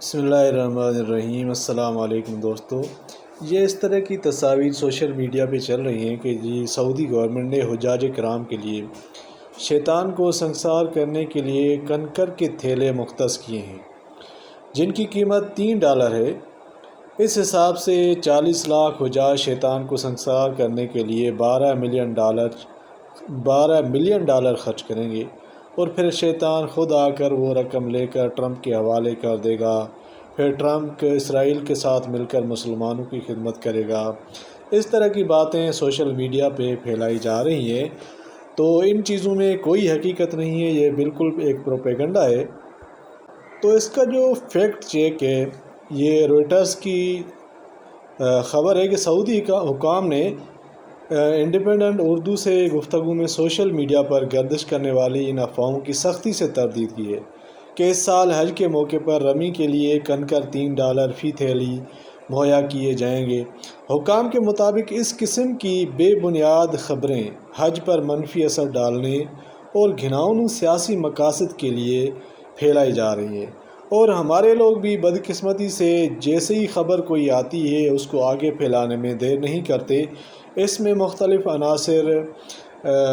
بسم اللہ الرحمن الرحیم۔ السلام علیکم دوستو، یہ اس طرح کی تصاویر سوشل میڈیا پہ چل رہی ہیں کہ سعودی گورنمنٹ نے حجاج کرام کے لیے شیطان کو سنسار کرنے کے لیے کنکر کے تھیلے مختص کیے ہیں جن کی قیمت $3 ہے۔ اس حساب سے 40 لاکھ حجاج شیطان کو سنسار کرنے کے لیے $12 ملین خرچ کریں گے، اور پھر شیطان خود آ کر وہ رقم لے کر ٹرمپ کے حوالے کر دے گا۔ پھر ٹرمپ اسرائیل کے ساتھ مل کر مسلمانوں کی خدمت کرے گا۔ اس طرح کی باتیں سوشل میڈیا پہ پھیلائی جا رہی ہیں، تو ان چیزوں میں کوئی حقیقت نہیں ہے، یہ بالکل ایک پروپیگنڈا ہے۔ تو اس کا جو فیکٹ چیک ہے، یہ روئٹرز کی خبر ہے کہ سعودی حکام نے انڈیپینڈنٹ اردو سے گفتگو میں سوشل میڈیا پر گردش کرنے والی ان افواہوں کی سختی سے تردید کی ہے کہ اس سال حج کے موقع پر رمی کے لیے کنکر $3 فی تھیلی مہیا کیے جائیں گے۔ حکام کے مطابق اس قسم کی بے بنیاد خبریں حج پر منفی اثر ڈالنے اور گھناؤنی سیاسی مقاصد کے لیے پھیلائی جا رہی ہیں، اور ہمارے لوگ بھی بدقسمتی سے جیسے ہی خبر کوئی آتی ہے اس کو آگے پھیلانے میں دیر نہیں کرتے۔ اس میں مختلف عناصر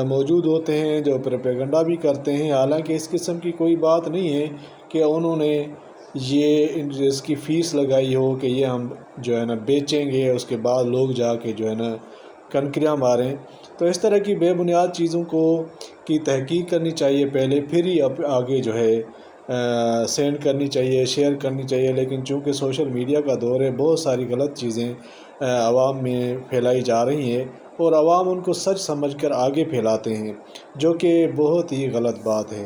موجود ہوتے ہیں جو پروپیگنڈا بھی کرتے ہیں، حالانکہ اس قسم کی کوئی بات نہیں ہے کہ انہوں نے اس کی فیس لگائی ہو کہ یہ ہم بیچیں گے، اس کے بعد لوگ جا کے کنکریاں ماریں۔ تو اس طرح کی بے بنیاد چیزوں کی تحقیق کرنی چاہیے پہلے، پھر ہی آگے سینڈ کرنی چاہیے، شیئر کرنی چاہیے۔ لیکن چونکہ سوشل میڈیا کا دور ہے، بہت ساری غلط چیزیں عوام میں پھیلائی جا رہی ہیں، اور عوام ان کو سچ سمجھ کر آگے پھیلاتے ہیں، جو کہ بہت ہی غلط بات ہے۔